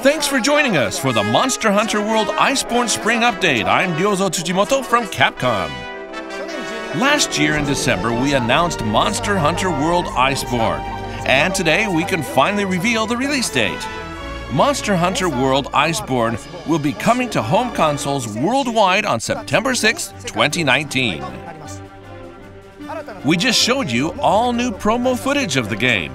Thanks for joining us for the Monster Hunter World Iceborne Spring Update. I'm Ryozo Tsujimoto from Capcom. Last year in December, we announced Monster Hunter World Iceborne, and today we can finally reveal the release date. Monster Hunter World Iceborne will be coming to home consoles worldwide on September 6, 2019. We just showed you all new promo footage of the game.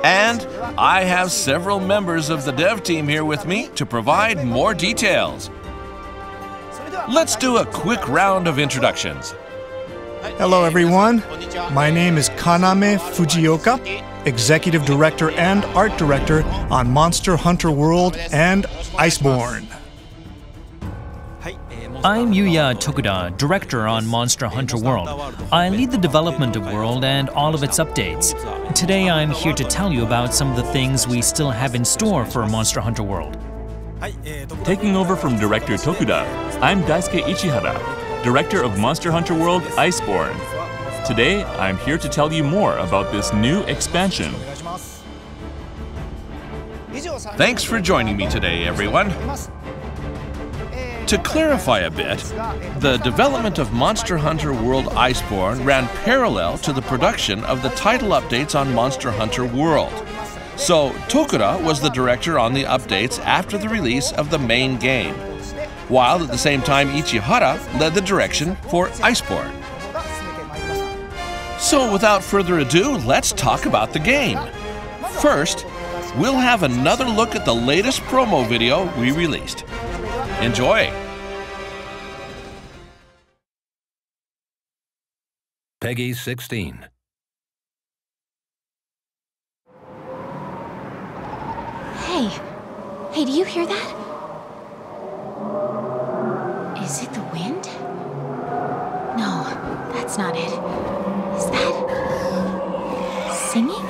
And I have several members of the dev team here with me to provide more details. Let's do a quick round of introductions. Hello everyone, my name is Kaname Fujioka, Executive Director and Art Director on Monster Hunter World and Iceborne. I'm Yuya Tokuda, Director on Monster Hunter World. I lead the development of World and all of its updates. Today I'm here to tell you about some of the things we still have in store for Monster Hunter World. Taking over from Director Tokuda, I'm Daisuke Ichihara, Director of Monster Hunter World Iceborne. Today I'm here to tell you more about this new expansion. Thanks for joining me today, everyone. To clarify a bit, the development of Monster Hunter World Iceborne ran parallel to the production of the title updates on Monster Hunter World. So Tokuda was the director on the updates after the release of the main game, while at the same time Ichihara led the direction for Iceborne. So without further ado, let's talk about the game. First, we'll have another look at the latest promo video we released. Enjoy! Peggy 16. Hey, do you hear that? Is it the wind? No, that's not it. Is that singing?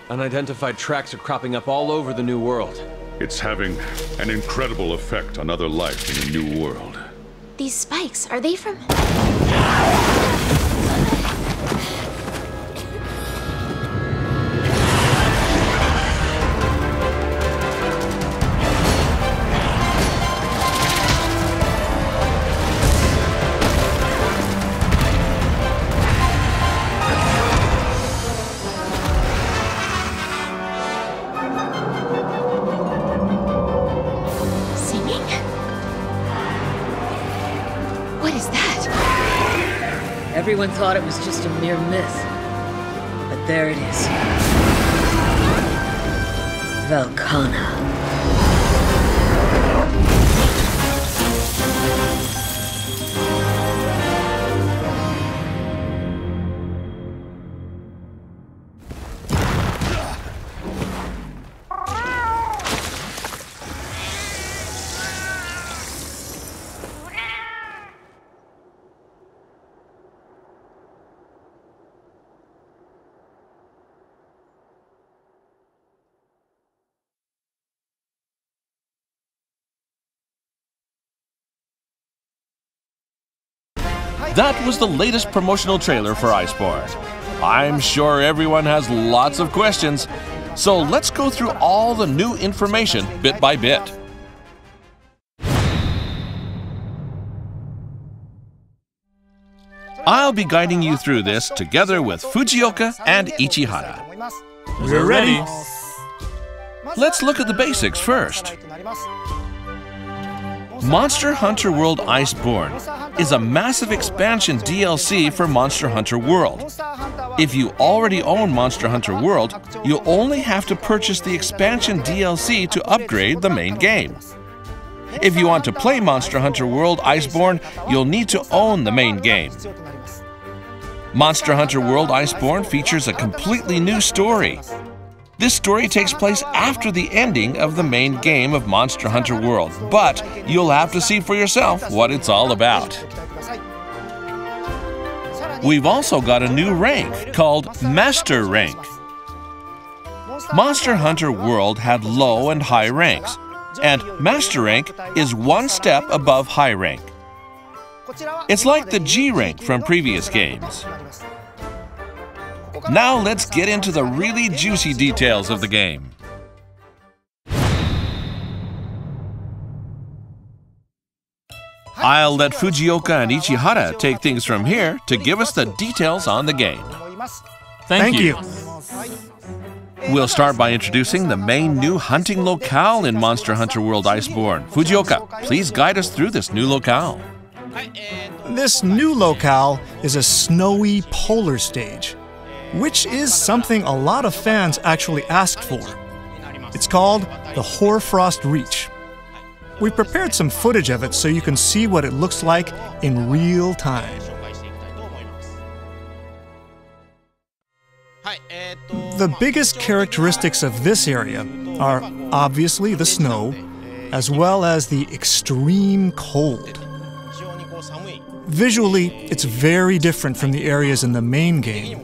Unidentified tracks are cropping up all over the New World. It's having an incredible effect on other life in the New World. These spikes, are they from... What is that? Everyone thought it was just a mere myth. But there it is. Velkhana. That was the latest promotional trailer for Iceborne. I'm sure everyone has lots of questions, so let's go through all the new information bit by bit. I'll be guiding you through this together with Fujioka and Ichihara. We're ready. Let's look at the basics first. Monster Hunter World Iceborne is a massive expansion DLC for Monster Hunter World. If you already own Monster Hunter World, you'll only have to purchase the expansion DLC to upgrade the main game. If you want to play Monster Hunter World Iceborne, you'll need to own the main game. Monster Hunter World Iceborne features a completely new story. This story takes place after the ending of the main game of Monster Hunter World, but you'll have to see for yourself what it's all about. We've also got a new rank called Master Rank. Monster Hunter World had low and high ranks, and Master Rank is one step above high rank. It's like the G rank from previous games. Now let's get into the really juicy details of the game. I'll let Fujioka and Ichihara take things from here to give us the details on the game. Thank you. We'll start by introducing the main new hunting locale in Monster Hunter World Iceborne. Fujioka, please guide us through this new locale. This new locale is a snowy polar stage, which is something a lot of fans actually asked for. It's called the Hoarfrost Reach. We prepared some footage of it so you can see what it looks like in real time. The biggest characteristics of this area are obviously the snow, as well as the extreme cold. Visually, it's very different from the areas in the main game,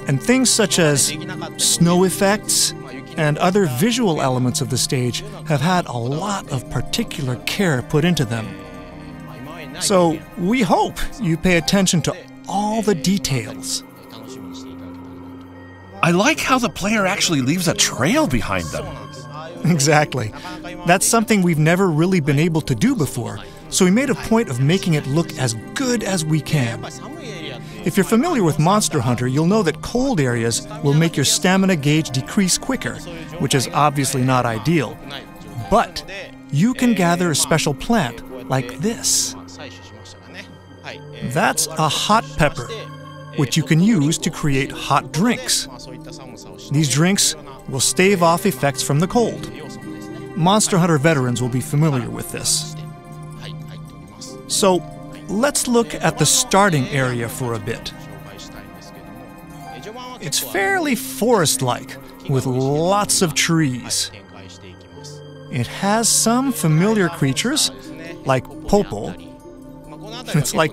and things such as snow effects and other visual elements of the stage have had a lot of particular care put into them. So we hope you pay attention to all the details. I like how the player actually leaves a trail behind them. Exactly. That's something we've never really been able to do before, so we made a point of making it look as good as we can. If you're familiar with Monster Hunter, you'll know that cold areas will make your stamina gauge decrease quicker, which is obviously not ideal. But you can gather a special plant like this. That's a hot pepper, which you can use to create hot drinks. These drinks will stave off effects from the cold. Monster Hunter veterans will be familiar with this. So, let's look at the starting area for a bit. It's fairly forest-like, with lots of trees. It has some familiar creatures, like Popo. It's like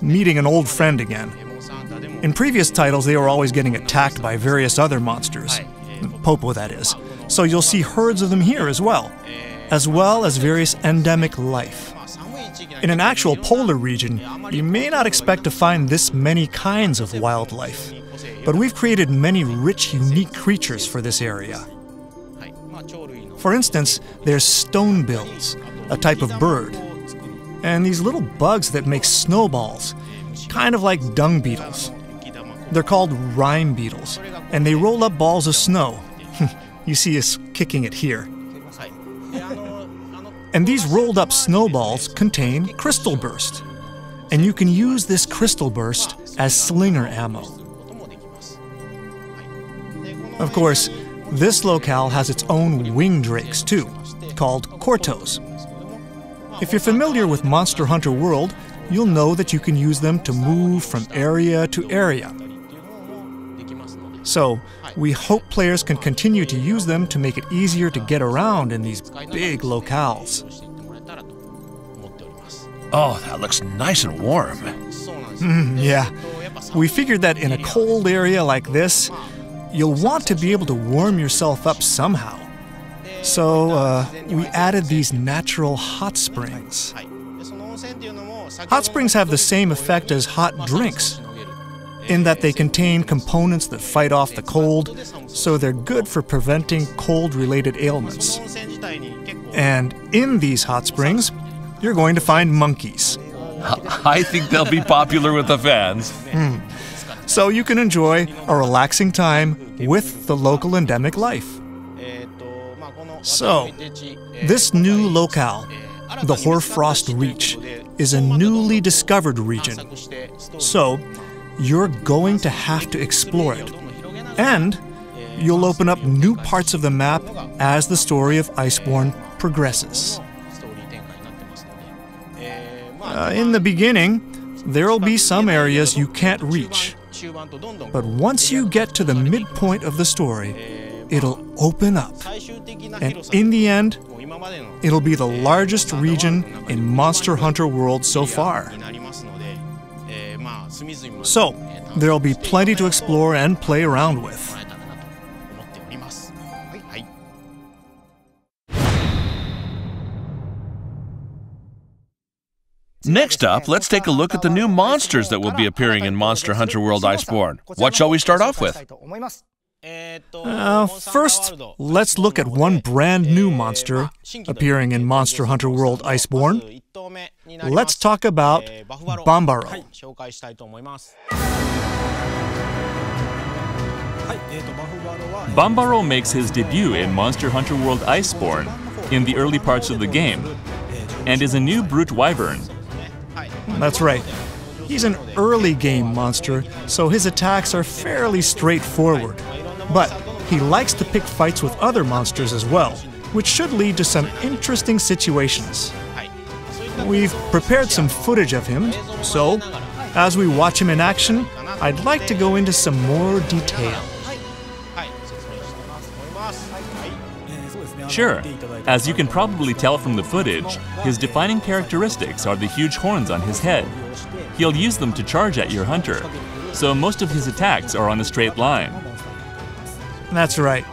meeting an old friend again. In previous titles, they were always getting attacked by various other monsters. Popo, that is. So you'll see herds of them here as well as various endemic life. In an actual polar region, you may not expect to find this many kinds of wildlife, but we've created many rich, unique creatures for this area. For instance, there's stonebills, a type of bird, and these little bugs that make snowballs, kind of like dung beetles. They're called rime beetles, and they roll up balls of snow. You see us kicking it here. And these rolled up snowballs contain crystal burst, and you can use this crystal burst as slinger ammo. Of course, this locale has its own wing drakes too, called Cortos. If you're familiar with Monster Hunter World, you'll know that you can use them to move from area to area. So, we hope players can continue to use them to make it easier to get around in these big locales. Oh, that looks nice and warm. Yeah. We figured that in a cold area like this, you'll want to be able to warm yourself up somehow. So, we added these natural hot springs. Hot springs have the same effect as hot drinks, in that they contain components that fight off the cold, so they're good for preventing cold-related ailments. And in these hot springs, you're going to find monkeys. I think they'll be popular with the fans. So you can enjoy a relaxing time with the local endemic life. So, this new locale, the Hoarfrost Reach, is a newly discovered region. So, you're going to have to explore it. And you'll open up new parts of the map as the story of Iceborne progresses. In the beginning, there'll be some areas you can't reach. But once you get to the midpoint of the story, it'll open up. And in the end, it'll be the largest region in Monster Hunter World so far. So, there'll be plenty to explore and play around with. Next up, let's take a look at the new monsters that will be appearing in Monster Hunter World Iceborne. What shall we start off with? First, let's look at one brand new monster appearing in Monster Hunter World Iceborne. Let's talk about Bambaro. Bambaro makes his debut in Monster Hunter World Iceborne in the early parts of the game, and is a new brute wyvern. That's right. He's an early game monster, so his attacks are fairly straightforward. But he likes to pick fights with other monsters as well, which should lead to some interesting situations. We've prepared some footage of him, so as we watch him in action, I'd like to go into some more detail. Sure. As you can probably tell from the footage, his defining characteristics are the huge horns on his head. He'll use them to charge at your hunter, so most of his attacks are on a straight line. That's right.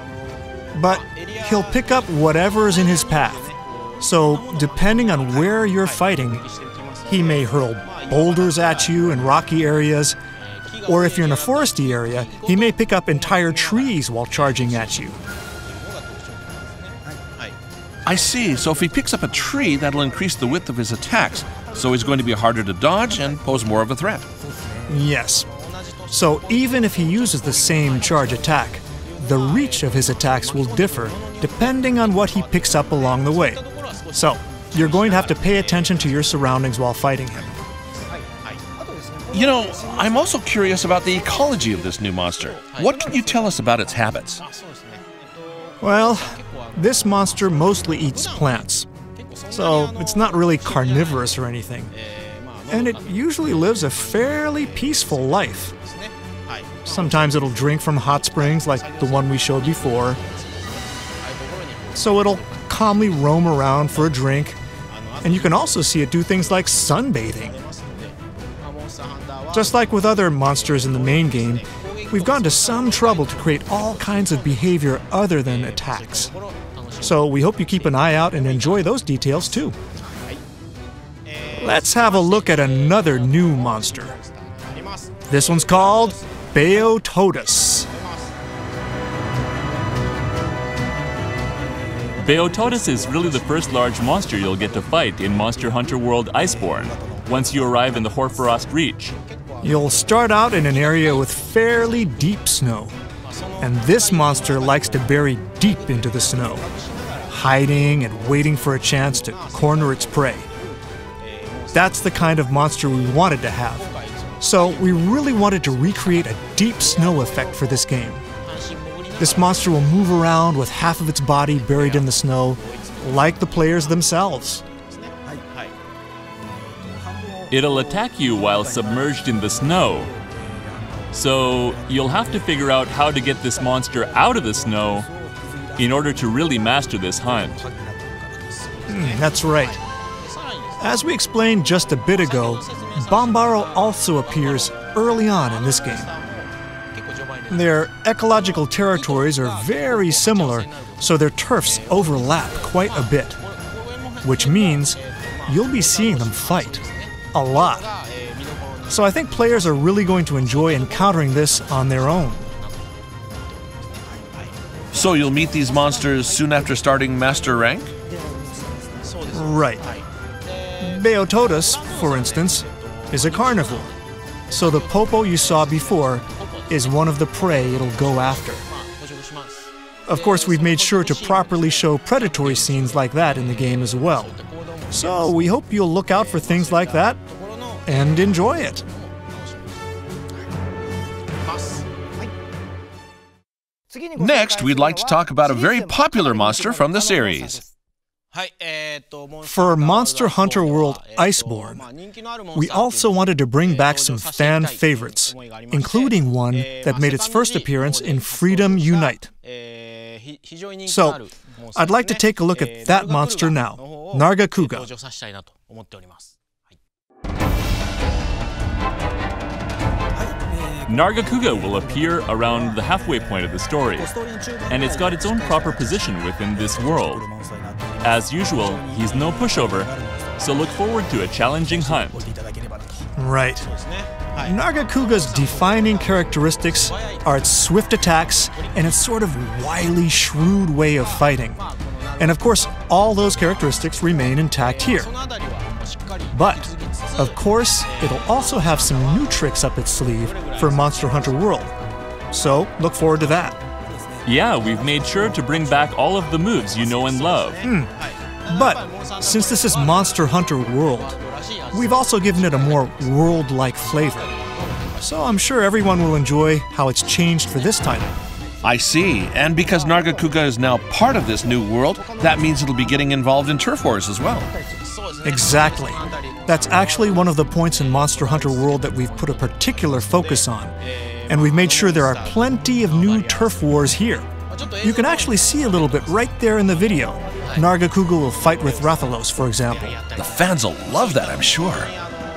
But he'll pick up whatever's in his path. So, depending on where you're fighting, he may hurl boulders at you in rocky areas, or if you're in a foresty area, he may pick up entire trees while charging at you. I see, so if he picks up a tree, that'll increase the width of his attacks, so he's going to be harder to dodge and pose more of a threat. Yes. So even if he uses the same charge attack, the reach of his attacks will differ depending on what he picks up along the way. So, you're going to have to pay attention to your surroundings while fighting him. You know, I'm also curious about the ecology of this new monster. What can you tell us about its habits? Well, this monster mostly eats plants, so it's not really carnivorous or anything. And it usually lives a fairly peaceful life. Sometimes it'll drink from hot springs like the one we showed before. So it'll calmly roam around for a drink, and you can also see it do things like sunbathing. Just like with other monsters in the main game, we've gone to some trouble to create all kinds of behavior other than attacks. So we hope you keep an eye out and enjoy those details too. Let's have a look at another new monster. This one's called Beotodus. Beotodus is really the first large monster you'll get to fight in Monster Hunter World Iceborne, once you arrive in the Hoarfrost Reach. You'll start out in an area with fairly deep snow, and this monster likes to bury deep into the snow, hiding and waiting for a chance to corner its prey. That's the kind of monster we wanted to have, so we really wanted to recreate a deep snow effect for this game. This monster will move around with half of its body buried in the snow, like the players themselves. It'll attack you while submerged in the snow. So you'll have to figure out how to get this monster out of the snow in order to really master this hunt. That's right. As we explained just a bit ago, Bambaro also appears early on in this game. Their ecological territories are very similar, so their turfs overlap quite a bit, which means you'll be seeing them fight. a lot. So I think players are really going to enjoy encountering this on their own. So you'll meet these monsters soon after starting Master Rank? Right. Beotodus, for instance, is a carnivore. So the Popo you saw before is one of the prey it'll go after. Of course, we've made sure to properly show predatory scenes like that in the game as well. So we hope you'll look out for things like that and enjoy it. Next, we'd like to talk about a very popular monster from the series. For Monster Hunter World Iceborne, we also wanted to bring back some fan favorites, including one that made its first appearance in Freedom Unite. So, I'd like to take a look at that monster now, Nargacuga. Nargacuga will appear around the halfway point of the story, and it's got its own proper position within this world. As usual, he's no pushover, so look forward to a challenging hunt. Right. Nargacuga's defining characteristics are its swift attacks and its sort of wily, shrewd way of fighting. And of course, all those characteristics remain intact here. But, of course, it'll also have some new tricks up its sleeve for Monster Hunter World. So, look forward to that. Yeah, we've made sure to bring back all of the moves you know and love. But, since this is Monster Hunter World, we've also given it a more world-like flavor. So I'm sure everyone will enjoy how it's changed for this title. I see, and because Nargacuga is now part of this new world, that means it'll be getting involved in turf wars as well. Exactly. That's actually one of the points in Monster Hunter World that we've put a particular focus on. And we've made sure there are plenty of new turf wars here. You can actually see a little bit right there in the video. Nargacuga will fight with Rathalos, for example. The fans will love that, I'm sure.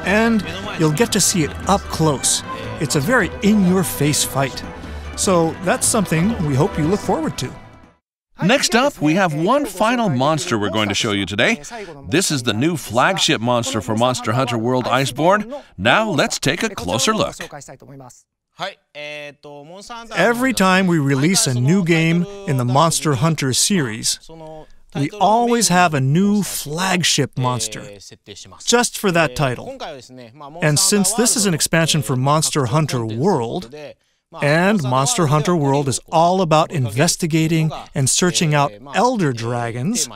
And you'll get to see it up close. It's a very in-your-face fight. So that's something we hope you look forward to. Next up, we have one final monster we're going to show you today. This is the new flagship monster for Monster Hunter World Iceborne. Now let's take a closer look. Every time we release a new game in the Monster Hunter series, we always have a new flagship monster, just for that title. And since this is an expansion for Monster Hunter World, and Monster Hunter World is all about investigating and searching out elder dragons,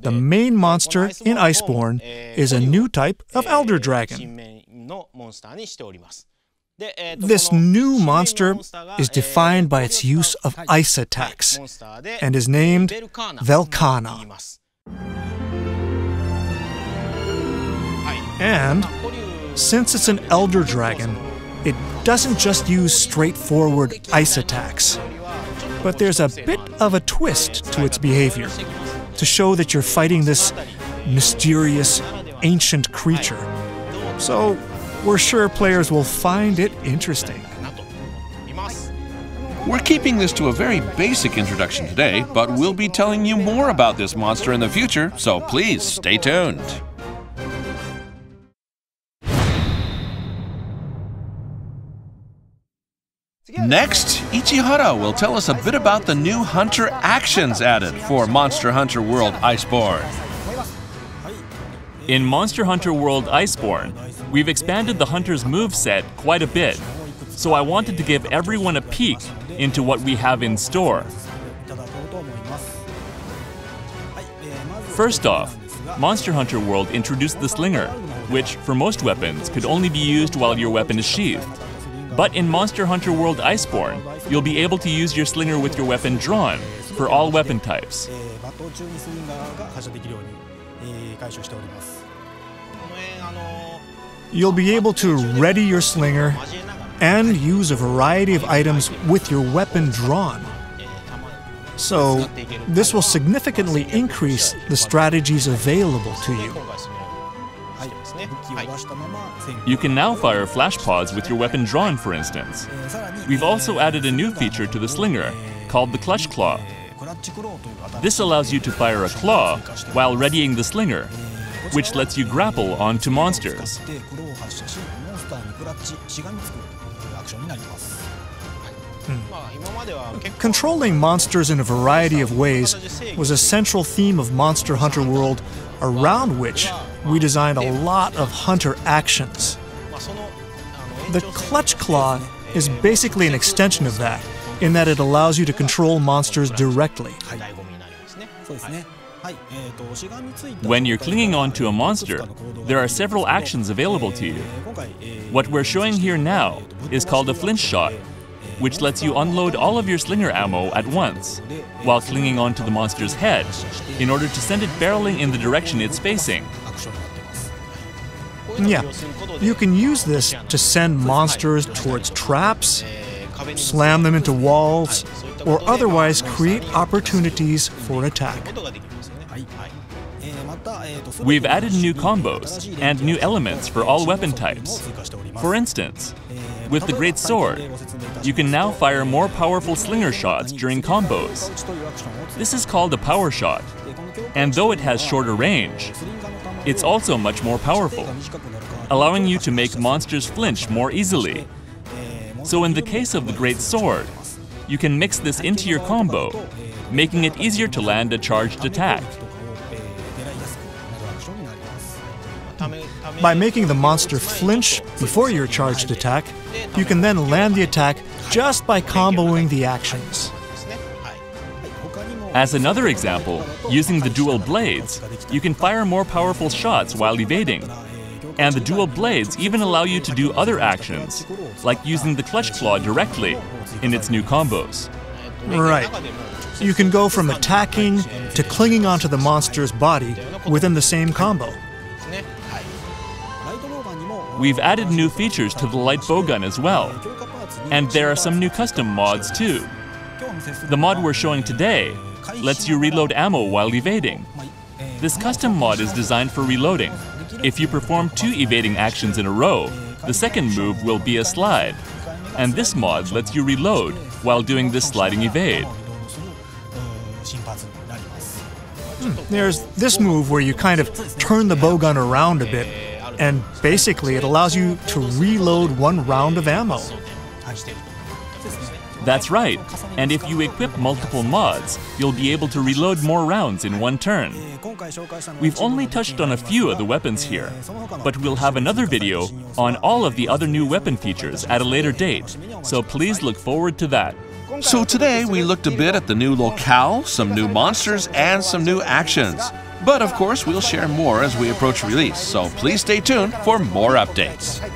the main monster in Iceborne is a new type of elder dragon. This new monster is defined by its use of ice attacks and is named Velkhana. And since it's an elder dragon, it doesn't just use straightforward ice attacks, but there's a bit of a twist to its behavior to show that you're fighting this mysterious, ancient creature. So we're sure players will find it interesting. We're keeping this to a very basic introduction today, but we'll be telling you more about this monster in the future, so please stay tuned. Next, Ichihara will tell us a bit about the new Hunter actions added for Monster Hunter World Iceborne. In Monster Hunter World Iceborne, we've expanded the Hunter's moveset quite a bit, so I wanted to give everyone a peek into what we have in store. First off, Monster Hunter World introduced the Slinger, which for most weapons could only be used while your weapon is sheathed. But in Monster Hunter World Iceborne, you'll be able to use your slinger with your weapon drawn for all weapon types. You'll be able to ready your slinger and use a variety of items with your weapon drawn. So, this will significantly increase the strategies available to you. You can now fire flash pods with your weapon drawn, for instance. We've also added a new feature to the slinger, called the Clutch Claw. This allows you to fire a claw while readying the slinger. which lets you grapple onto monsters. Controlling monsters in a variety of ways was a central theme of Monster Hunter World, around which we designed a lot of hunter actions. The Clutch Claw is basically an extension of that, in that it allows you to control monsters directly. When you're clinging onto a monster, there are several actions available to you. What we're showing here now is called a flinch shot, which lets you unload all of your slinger ammo at once, while clinging onto the monster's head, in order to send it barreling in the direction it's facing. Yeah, you can use this to send monsters towards traps, slam them into walls, or otherwise create opportunities for attack. We've added new combos and new elements for all weapon types. For instance, with the Great Sword, you can now fire more powerful slinger shots during combos. This is called a power shot, and though it has shorter range, it's also much more powerful, allowing you to make monsters flinch more easily. So in the case of the Great Sword, you can mix this into your combo, making it easier to land a charged attack. By making the monster flinch before your charged attack, you can then land the attack just by comboing the actions. As another example, using the dual blades, you can fire more powerful shots while evading. And the dual blades even allow you to do other actions, like using the Clutch Claw directly in its new combos. Right. You can go from attacking to clinging onto the monster's body within the same combo. We've added new features to the light bowgun as well. And there are some new custom mods too. The mod we're showing today lets you reload ammo while evading. This custom mod is designed for reloading. If you perform 2 evading actions in a row, the second move will be a slide. And this mod lets you reload while doing this sliding evade. There's this move where you kind of turn the bowgun around a bit, and basically it allows you to reload 1 round of ammo. That's right, and if you equip multiple mods, you'll be able to reload more rounds in 1 turn. We've only touched on a few of the weapons here, but we'll have another video on all of the other new weapon features at a later date, so please look forward to that. So today we looked a bit at the new locale, some new monsters, and some new actions. But of course we'll share more as we approach release, so please stay tuned for more updates.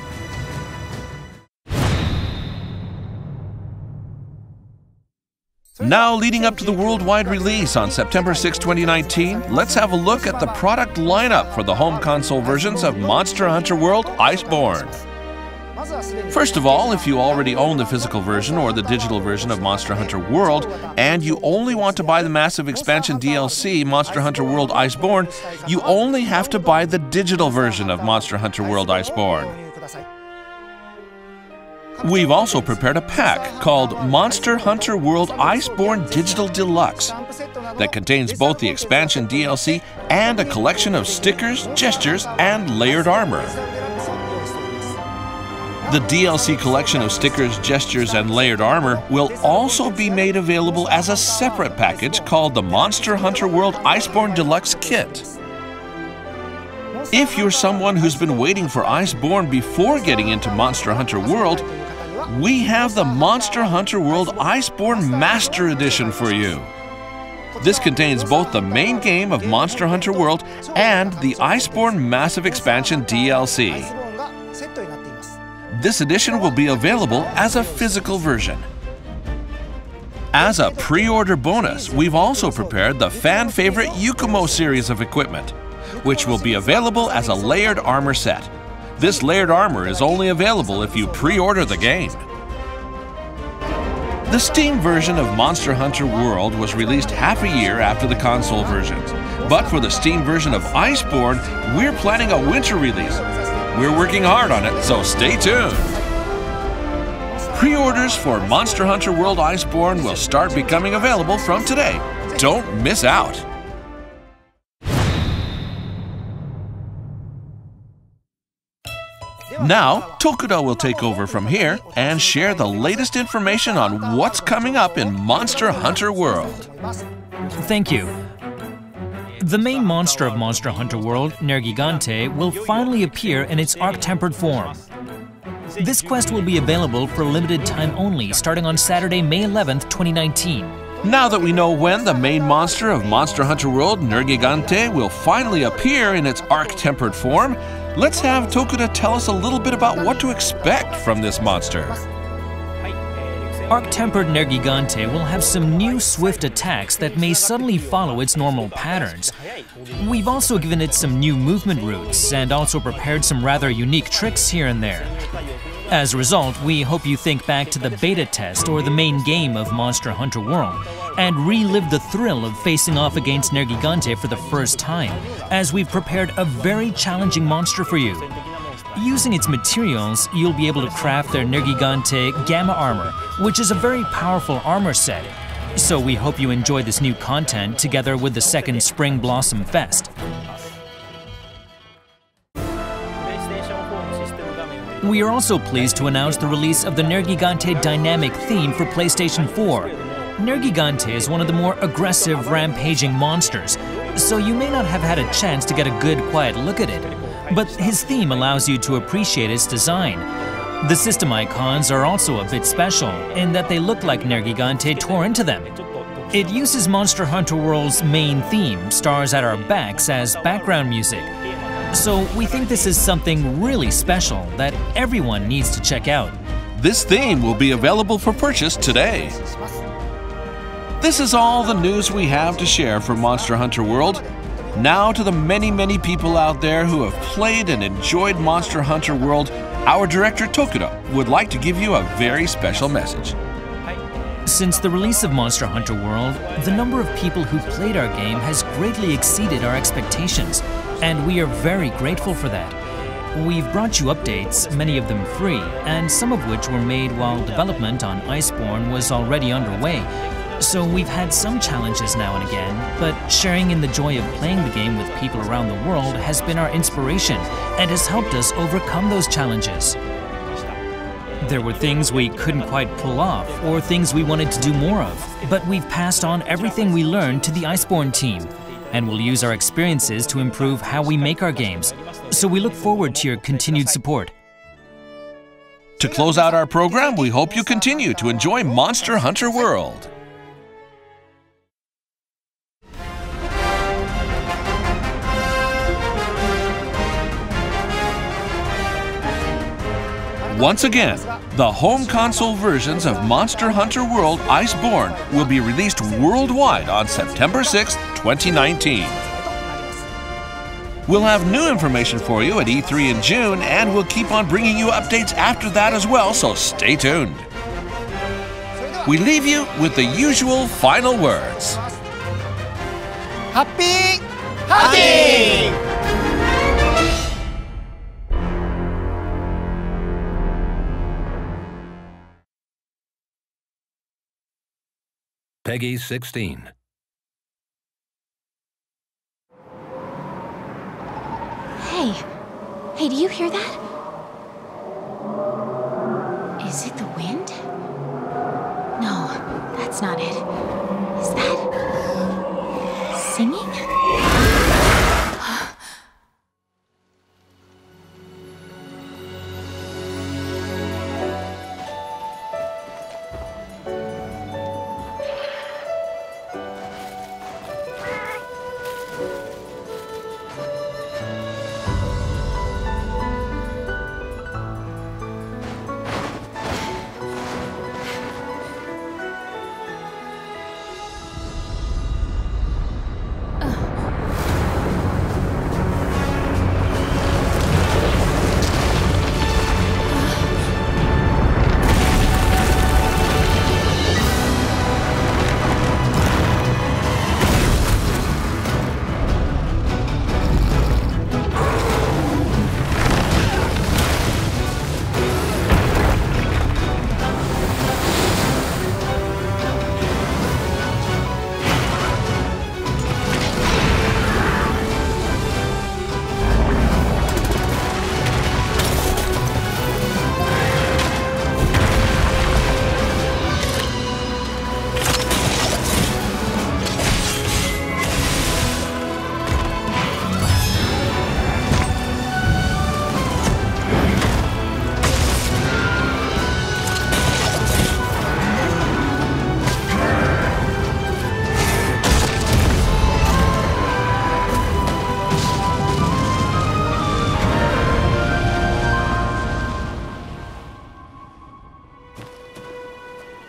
Now, leading up to the worldwide release on September 6, 2019, let's have a look at the product lineup for the home console versions of Monster Hunter World Iceborne. First of all, if you already own the physical version or the digital version of Monster Hunter World, and you only want to buy the massive expansion DLC Monster Hunter World Iceborne, you only have to buy the digital version of Monster Hunter World Iceborne. We've also prepared a pack called Monster Hunter World Iceborne Digital Deluxe that contains both the expansion DLC and a collection of stickers, gestures, and layered armor. The DLC collection of stickers, gestures, and layered armor will also be made available as a separate package called the Monster Hunter World Iceborne Deluxe Kit. If you're someone who's been waiting for Iceborne before getting into Monster Hunter World, we have the Monster Hunter World Iceborne Master Edition for you. This contains both the main game of Monster Hunter World and the Iceborne Massive Expansion DLC. This edition will be available as a physical version. As a pre-order bonus, we've also prepared the fan-favorite Yukumo series of equipment, which will be available as a layered armor set. This layered armor is only available if you pre-order the game. The Steam version of Monster Hunter World was released half a year after the console versions. But for the Steam version of Iceborne, we're planning a winter release. We're working hard on it, so stay tuned. Pre-orders for Monster Hunter World Iceborne will start becoming available from today. Don't miss out. Now, Tokuda will take over from here and share the latest information on what's coming up in Monster Hunter World. Thank you. The main monster of Monster Hunter World, Nergigante, will finally appear in its arc-tempered form. This quest will be available for a limited time only, starting on Saturday, May 11th, 2019. Now that we know when the main monster of Monster Hunter World, Nergigante, will finally appear in its arc-tempered form, let's have Tokuda tell us a little bit about what to expect from this monster. Arc-tempered Nergigante will have some new swift attacks that may suddenly follow its normal patterns. We've also given it some new movement routes and also prepared some rather unique tricks here and there. As a result, we hope you think back to the beta test or the main game of Monster Hunter World and relive the thrill of facing off against Nergigante for the first time, as we've prepared a very challenging monster for you. Using its materials, you'll be able to craft their Nergigante Gamma Armor, which is a very powerful armor set. So we hope you enjoy this new content together with the second Spring Blossom Fest. We are also pleased to announce the release of the Nergigante Dynamic theme for PlayStation 4. Nergigante is one of the more aggressive, rampaging monsters, so you may not have had a chance to get a good, quiet look at it. But his theme allows you to appreciate its design. The system icons are also a bit special in that they look like Nergigante tore into them. It uses Monster Hunter World's main theme, Stars at Our Backs, as background music. So we think this is something really special that everyone needs to check out. This theme will be available for purchase today. This is all the news we have to share for Monster Hunter World. Now to the many people out there who have played and enjoyed Monster Hunter World, our director Tokuda would like to give you a very special message. Since the release of Monster Hunter World, the number of people who played our game has greatly exceeded our expectations, and we are very grateful for that. We've brought you updates, many of them free, and some of which were made while development on Iceborne was already underway. So we've had some challenges now and again, but sharing in the joy of playing the game with people around the world has been our inspiration and has helped us overcome those challenges. There were things we couldn't quite pull off or things we wanted to do more of, but we've passed on everything we learned to the Iceborne team, and we'll use our experiences to improve how we make our games. So we look forward to your continued support. To close out our program, we hope you continue to enjoy Monster Hunter World. Once again, the home console versions of Monster Hunter World Iceborne will be released worldwide on September 6, 2019. We'll have new information for you at E3 in June, and we'll keep on bringing you updates after that as well, so stay tuned. We leave you with the usual final words. Happy hunting! Peggy 16. Hey, do you hear that? Is it the wind? No, that's not it. Is that singing?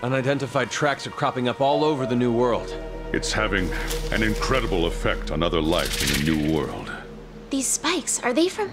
Unidentified tracks are cropping up all over the new world. It's having an incredible effect on other life in a new world. These spikes, are they from...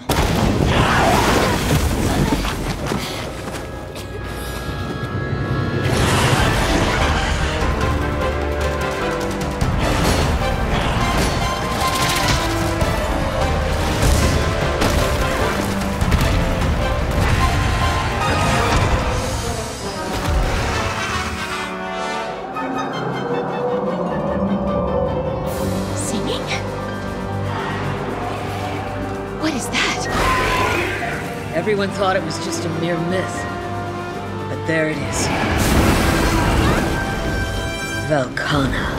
What is that? Everyone thought it was just a mere myth. But there it is. Valkana.